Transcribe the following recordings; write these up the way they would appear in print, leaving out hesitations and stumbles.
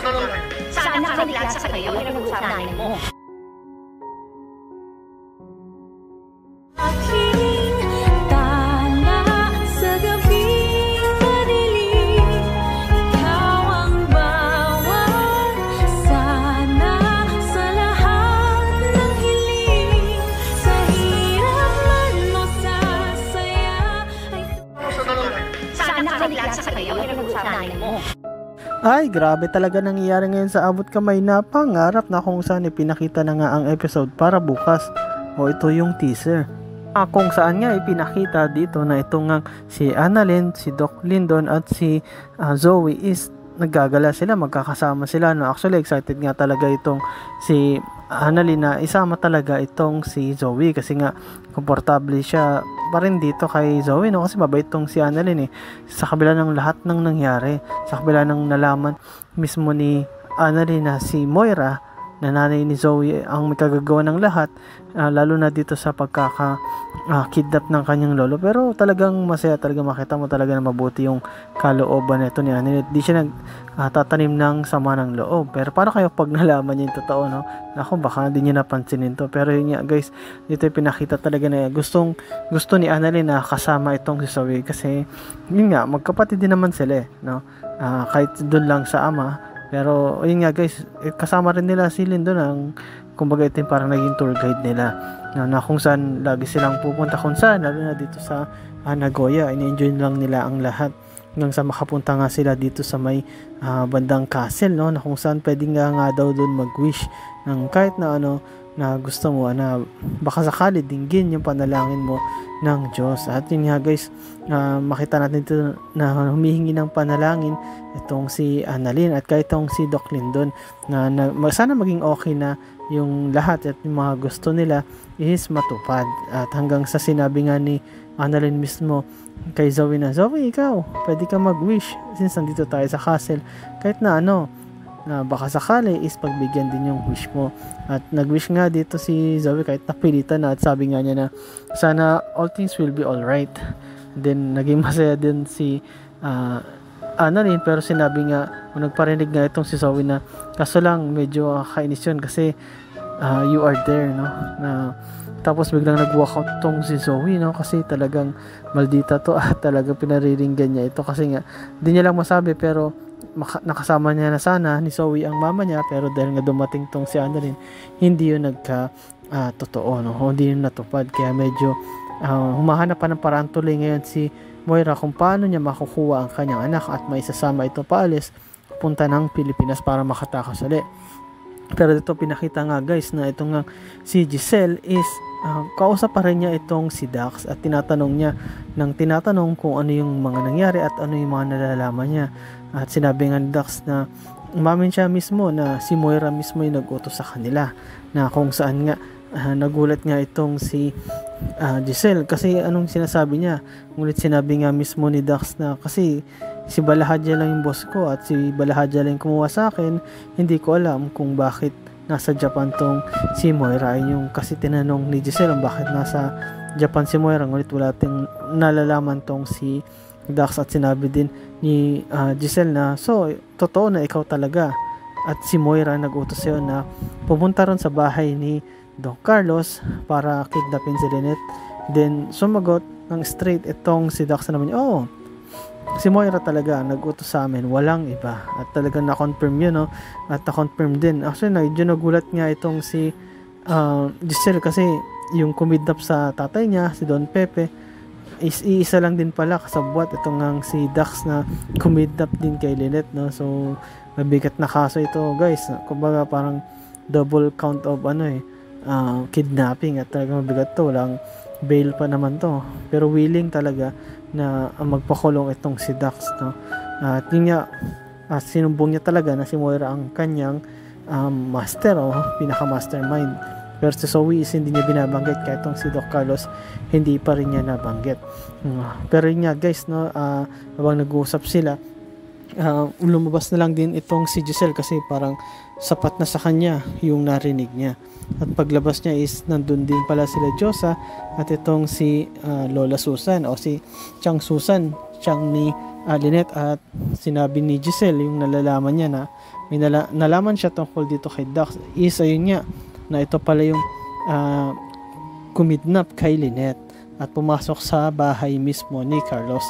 Sana nakabigla sa kayo ang pinag-uusapan mo. Ay, grabe talaga nangyayari ngayon sa abot kamay na pangarap na kung saan ipinakita na nga ang episode para bukas. O ito yung teaser. Kung saan nga ipinakita dito na itong nga si Annalyn, si Doc Lyndon at si Zoe is naggagala sila, magkakasama sila. No? Actually, excited nga talaga itong si Annalyn na isama talaga itong si Zoe kasi nga komportable siya pa rin dito kay Zoe, no? Kasi mabait tong si Annalyn sa kabila ng lahat ng nangyari, sa kabila ng nalaman mismo ni Annalyn na si Moira na nanay ni Zoe ang may kagagawa ng lahat, lalo na dito sa kidnap ng kanyang lolo. Pero talagang masaya talaga, makita mo talaga na mabuti yung kalooban nito ni Annalyn. Di siya tatanim ng sama ng loob. Pero para kayo pag nalaman niya yung totoo, no? Ako, baka hindi niya napansinin to. Pero yun nga guys, dito pinakita talaga na gusto ni Annalyn na kasama itong si Zoe. Kasi yun nga, magkapatid din naman sila no? Kahit dun lang sa ama. Pero yun nga guys, kasama rin nila si Lyndon ang kumbaga ito yung parang naging tour guide nila na kung saan lagi silang pupunta, kung saan lalo na dito sa Nagoya, ini-enjoy lang nila ang lahat hanggang sa makapunta nga sila dito sa may bandang castle, no, na kung saan pwedeng nga daw doon mag-wish ng kahit na ano na gusto mo, na baka sakali dinggin yung panalangin mo ng Diyos. At yun nga guys, makita natin ito na humihingi ng panalangin itong si Annalyn at kahit itong si Doc Lyndon na sana maging okay na yung lahat at yung mga gusto nila is matupad. At hanggang sa sinabi nga ni Annalyn mismo kay Zoe na, Zoe, ikaw pwede ka mag-wish since nandito tayo sa castle, kahit na ano na baka sakali is pagbigyan din yung wish mo. At nag-wish nga dito si Zoe kahit napilitan na, at sabi nga niya na sana all things will be alright. Then naging masaya din si Annalyn, pero sinabi nga, nagparinig nga itong si Zoe na kaso lang medyo kainis yun kasi you are there, no? Na tapos biglang nag-walkout tong si Zoe, no? Kasi talagang maldita to at talagang pinariringgan niya ito kasi nga hindi niya lang masabi, pero nakasama niya na sana ni Zoe ang mama niya, pero dahil nga dumating tong si Annalyn, hindi yun totoo, no? Hindi yun natupad, kaya medyo humahanap pa ng paraan tuloy ngayon si Moira kung paano niya makukuha ang kanyang anak at maisasama ito paalis punta ng Pilipinas para makatakas ulit. Pero dito pinakita nga guys na itong nga si Giselle is kausap pa rin niya itong si Dax at tinatanong kung ano yung mga nangyari at ano yung mga nalalaman niya. At sinabi nga ni Dax na umamin siya mismo na si Moira mismo yung nag-utos sa kanila, na kung saan nga nagulat nga itong si Giselle kasi anong sinasabi niya. Ngunit sinabi nga mismo ni Dax na kasi si Balahadja lang yung boss ko at si Balahadja lang kumuha sa akin, hindi ko alam kung bakit nasa Japan tong si Moira. Yung kasi tinanong ni Giselle bakit nasa Japan si Moira, ngunit wala ting nalalaman tong si Dax. At sinabi din ni Giselle na so totoo na ikaw talaga at si Moira nag-utos sa'yo na pumunta ron sa bahay ni Don Carlos para kidnapin si Lynette. Then sumagot ng straight itong si Dax naman, si Moira talaga nag-utos sa amin, walang iba. At talagang na-confirm yun, no? At na-confirm din. Actually, medyo nagulat nga itong si Giselle kasi yung kumidnap sa tatay niya, si Don Pepe, is iisa lang din pala kasabwat itong nga si Dax na kumidnap din kay Lynette, no? So mabigat na kaso ito guys, kumbaga parang double count of kidnapping, at talagang mabigat to, walang bail pa naman to, pero willing talaga na magpakulong itong si Dax, no? At yun nga, sinumbong niya talaga na si Moira ang kanyang master o pinaka-mastermind. Pero si Zoe is hindi niya binabanggit, kaya itong si Doc Carlos hindi pa rin niya nabanggit. Pero yun nga guys, no, habang nag-uusap sila, lumabas na lang din itong si Giselle kasi parang sapat na sa kanya yung narinig niya. At paglabas niya is nandun din pala sila Diyosa at itong si Lola Susan o si Chang Susan, Chang ni Lynette. At sinabi ni Giselle yung nalalaman niya na may nalaman siya tungkol dito kay Dax is ayun nga na ito pala yung kumidnap kay Lynette at pumasok sa bahay mismo ni Carlos.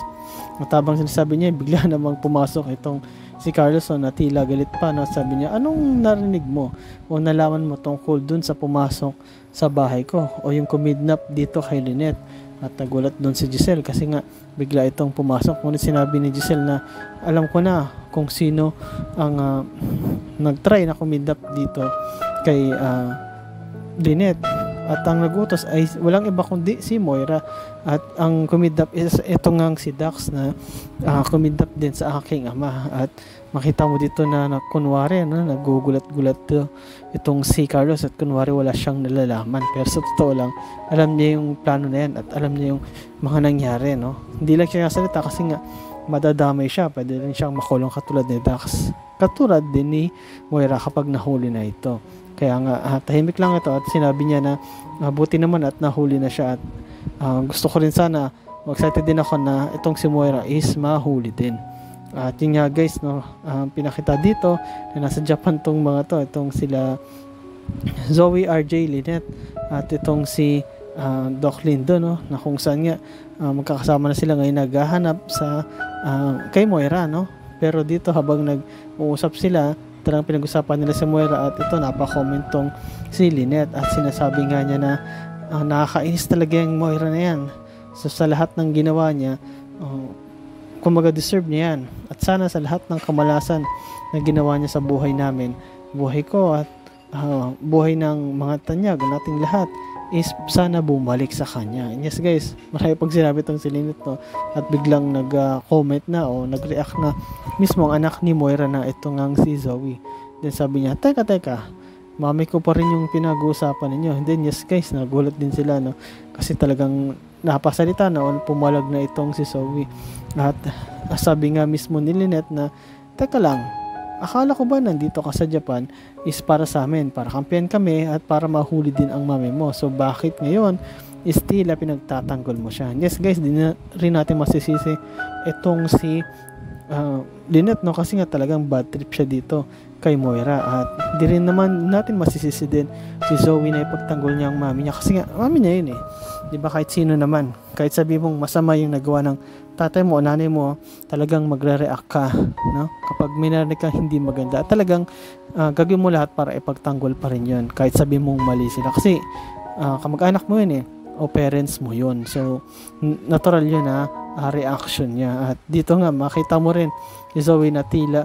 At habang sinasabi niya, bigla namang pumasok itong si Carlos na tila galit pa, no? Sabi niya, anong narinig mo o nalaman mo tungkol dun sa pumasok sa bahay ko o yung kumidnap dito kay Lynette? At nagulat dun si Giselle kasi nga bigla itong pumasok. Ngunit sinabi ni Giselle na alam ko na kung sino ang nagtry na kumidnap dito kay Lynette. At ang nagutos ay walang iba kundi si Moira. At ang kumidnap is ito ngang si Dax na kumidnap din sa aking ama. At makita mo dito na kunwari nagugulat-gulat itong si Carlos at kunwari wala siyang nalalaman. Pero sa totoo lang, alam niya yung plano na yan at alam niya yung mga nangyari. No? Hindi lang siya nasalita kasi nga madadamay siya. Pwede rin siyang makulong katulad ni Dax. Katulad din ni Moira kapag nahuli na ito. Kaya nga tahimik lang ito at sinabi niya na buti naman at nahuli na siya at gusto ko rin sana excited din ako na itong si Moira is mahuli din. At yun nga guys, no, pinakita dito na nasa Japan tong mga to, itong sila Zoe, RJ, Lynette at itong si Doc Lindo, no, na kung saan nga magkakasama na sila ngayon naghahanap sa kay Moira, no. Pero dito habang nag-uusap sila, talagang pinag-usapan nila si Moira at ito napaka-comment tong si Lynette at sinasabi nga niya na nakakainis talaga yung Moira na yan. So sa lahat ng ginawa niya, kumaga deserve niya yan. At sana sa lahat ng kamalasan na ginawa niya sa buhay namin, buhay ko at buhay ng mga tanyag nating lahat is sana bumalik sa kanya. And yes guys, marami pag sinabi itong si Lynette, no, at biglang nag-comment na o nag-react na mismo ang anak ni Moira na ito ngang si Zoe. Then sabi niya, teka, mami ko pa rin yung pinag-uusapan ninyo. And then yes guys, nagulat din sila, no, kasi talagang napasalita na o pumalag na itong si Zoe. At sabi nga mismo ni Lynette na, teka lang, akala ko ba nandito ka sa Japan is para sa amin, para kampiyan kami at para mahuli din ang mami mo. So bakit ngayon is tila pinagtatanggol mo siya? Yes guys, di na rin natin masisisi itong si Lynette, no, kasi nga talagang bad trip siya dito kay Moira. At di rin naman natin masisisi din si Zoe na ipagtanggol niya ang mami niya kasi nga mami niya yun eh. Di ba, kahit sino naman, kahit sabi mong masama yung nagawa ng tatay mo o nanay mo, talagang magre-react ka, no? Kapag may narinig kang hindi maganda, talagang gagawin mo lahat para ipagtanggol pa rin yun, kahit sabi mong mali sila. Kasi kamag-anak mo yun eh, o parents mo yun. So, natural yun na reaction niya. At dito nga, makita mo rin si Zoe na tila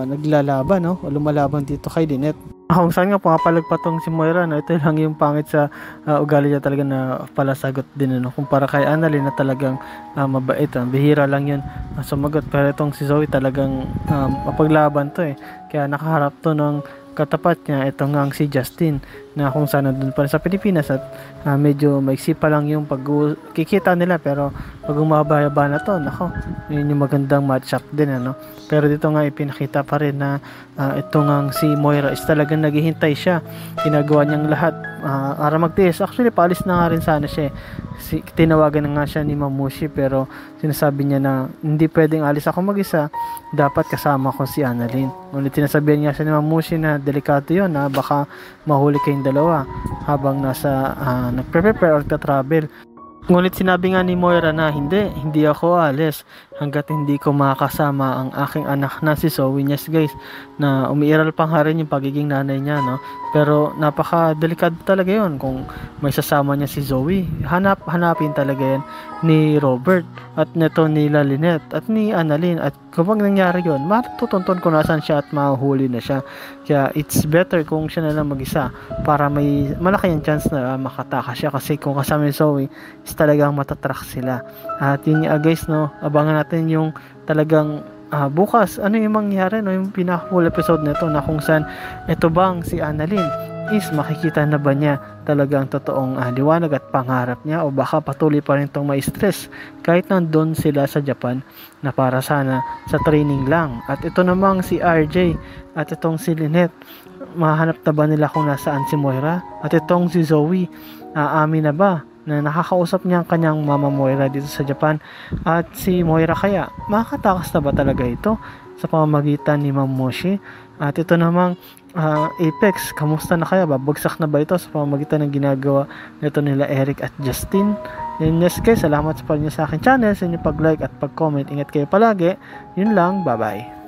naglalaban, no? O lumalaban dito kay Lynette. Kung saan nga pumapalag pa tong si Moira, no? Ito lang yung pangit sa ugali niya talaga na palasagot din, no? Kumpara kay Annalyn na talagang mabait, bihira lang yun sumagot. Pero itong si Zoe talagang mapaglaban to eh. Kaya nakaharap to ng katapat niya ito nga si Justin na kung saan nandun pa rin sa Pilipinas at medyo maiksi pa lang yung pagkikita nila, pero pag umahaba na to, nako, yun yung magandang match up din, ano. Pero dito nga ipinakita pa rin na ito nga si Moira is talagang naghihintay siya, ginagawa niyang lahat para magtiis. Actually paalis na nga rin sana siya, tinawagan na nga siya ni Mamushi, pero sinasabi niya na hindi pwedeng alis ako mag-isa, dapat kasama ko si Annalyn. Ngunit sinasabihan niya siya ni Mamushi na delikado yun, na baka mahuli kayong dalawa habang nasa nagpe-prepare or travel. Ngunit sinabi nga ni Moira na hindi ako alis hanggat hindi ko makakasama ang aking anak na si Zoe. Yes guys, na umiiral pa nga rin yung pagiging nanay niya, no? Pero napaka-delikado talaga yon kung may sasama niya si Zoe. Hanapin talaga yan ni Robert at neto ni Lynette at ni Annalyn. At kapag nangyari yon, matutuntun ko nasan siya at mahuhuli na siya. Kaya it's better kung siya na lang mag-isa para may malaki yung chance na makatakas siya, kasi kung kasama ni Zoe is talagang matatrack sila. At yun nga guys, no, abangan natin yung talagang bukas ano yung mangyari, no, yung pinaka-full episode nito na kung saan ito bang si Annalyn is makikita na ba niya talagang totoong liwanag at pangarap niya, o baka patuloy pa rin itong may stress kahit nandun sila sa Japan na para sana sa training lang. At ito namang si RJ at itong si Lynette, mahanap na ba nila kung nasaan si Moira? At itong si Zoe, aamin na ba na nakakausap niya ang kanyang mama Moira dito sa Japan? At si Moira kaya makakatakas na ba talaga ito sa pamamagitan ni Mamushi? At ito namang Apex, kamusta na kaya? Babagsak na ba ito sa pamamagitan ng ginagawa nito nila Eric at Justin? Yun, yes guys, salamat sa pag-inyo sa akin channel, sa inyo pag-like at pag-comment. Ingat kayo palagi. Yun lang, bye bye.